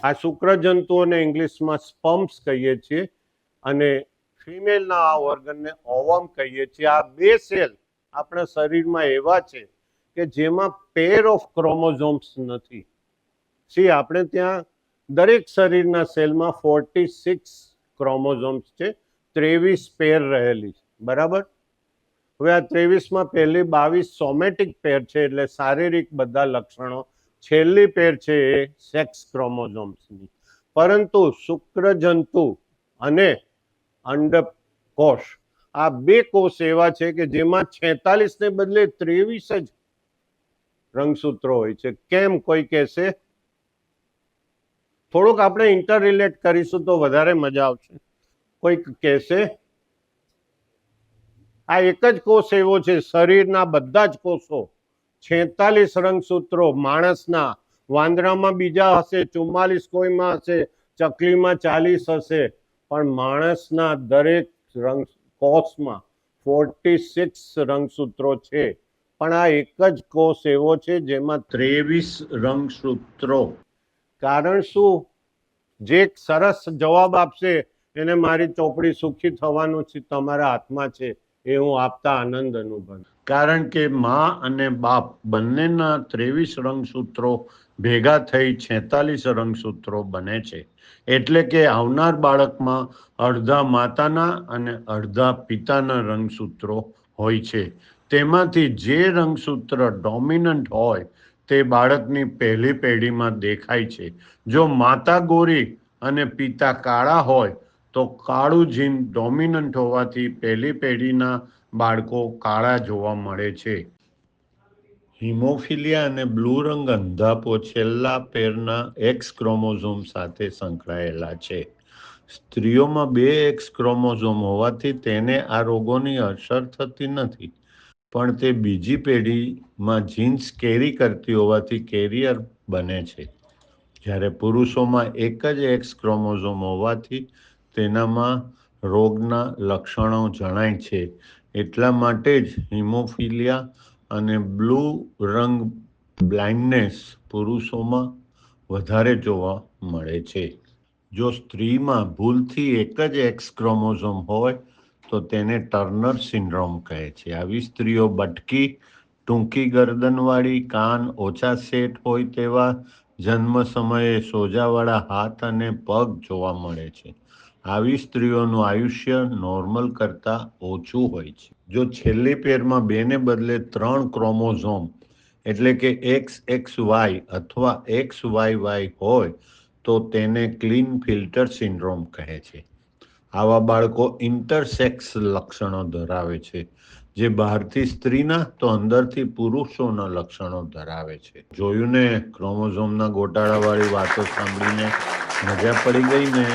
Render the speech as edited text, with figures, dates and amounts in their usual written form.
આ શુક્રજંતુઓને ઇંગ્લિશમાં સ્પમ્સ કહીએ છીએ અને ફિમેલના આ ઓર્ગનને ઓવમ કહીએ છીએ. આ બે સેલ આપણા શરીરમાં એવા છે કે જેમાં પેર ઓફ ક્રોમોઝોમ્સ નથી. આપણે ત્યાં દરેક શરીરના સેલમાં 46 ક્રોમોઝોમ્સ છે, 23 પેર રહેલી છે, બરાબર. હવે આ 23માં પહેલી 22 સોમેટિક પેર છે, એટલે શારીરિક બધા લક્ષણો. છેલ્લી પેર છે એ સેક્સ ક્રોમોઝોમ્સની. પરંતુ શુક્રજંતુ અને અંડકોષ આ બે કોષ એવા છે કે જેમાં 46 ને બદલે 23 જ રંગસૂત્રો હોય છે. કેમ, કોઈ કહેશે? થોડુંક આપણે ઇન્ટર રિલેટ કરીશું તો વધારે મજા આવશે. કોઈક કહેશે? આ એક જ કોષ એવો છે, શરીરના બધા જ કોષો 46 રંગસૂત્રો. માણસના, વાંદરામાં બીજા હશે, 44 કોઈમાં હશે, ચકલીમાં 40 હશે, પણ માણસના દરેક કોષમાં 46 રંગસૂત્રો છે. પણ આ એક જ કોષ એવો છે જેમાં 23 રંગસૂત્રો. કારણ શું? જે સરસ જવાબ આપશે એને મારી ચોપડી સુખી થવાનું છે તમારા હાથમાં છે, એ હું આપતા આનંદ અનુભવ. કારણ કે મા અને બાપ બંનેના 23 રંગસૂત્રો ભેગા થઈ 46 રંગસૂત્રો બને છે. એટલે કે આવનાર બાળકમાં અડધા માતાના અને અડધા પિતાના રંગસૂત્રો હોય છે. તેમાંથી જે રંગસૂત્ર ડોમિનન્ટ હોય તે બાળકની પહેલી પેઢીમાં દેખાય છે. જો માતા ગોરી અને પિતા કાળા હોય તો કાળું જીન ડોમિનન્ટ હોવાથી પહેલી પેઢીના બાળકો કાળા જોવા મળે છે. હિમોફિલિયા અને બ્લુ રંગ અંધાપો છેલ્લા પેરના એક્સ ક્રોમોઝોમ સાથે સંકળાયેલા છે. સ્ત્રીઓમાં 2 એક્સ ક્રોમોઝોમ હોવાથી તેને આ રોગોની અસર થતી નથી, પણ તે બીજી પેઢીમાં જીન્સ કેરી કરતી હોવાથી કેરિયર બને છે. જ્યારે પુરુષોમાં એક જ એક્સ ક્રોમોઝોમ હોવાથી તેનામાં રોગના લક્ષણો જણાય છે. એટલા માટે જ હિમોફિલિયા અને બ્લુ રંગ બ્લાઇન્ડનેસ પુરુષોમાં વધારે જોવા મળે છે. જો સ્ત્રીમાં ભૂલથી એક જ એક્સ ક્રોમોઝોમ હોય તો તેને ટર્નર સિન્ડ્રોમ કહે છે. આવી સ્ત્રીઓ બટકી, ટૂંકી ગરદનવાળી, કાન ઓછા સેટ હોય તેવા, જન્મ સમયે સોજાવાળા હાથ અને પગ જોવા મળે છે. આવી સ્ત્રીઓનું આયુષ્ય નોર્મલ કરતાં ઓછું હોય છે. જો છેલ્લી પેરમાં 2 ને બદલે 3 ક્રોમોઝોમ એટલે કે XXY અથવા XYY હોય તો તેને ક્લીન ફિલ્ટર સિન્ડ્રોમ કહે છે. આવા બાળકો ઇન્ટરસેક્સ લક્ષણો ધરાવે છે, જે બહારથી સ્ત્રીના તો અંદરથી પુરુષોના લક્ષણો ધરાવે છે. જોયું ને, ક્રોમોઝોમના ગોટાળાવાળી વાતો સાંભળીને મજા પડી ગઈ ને?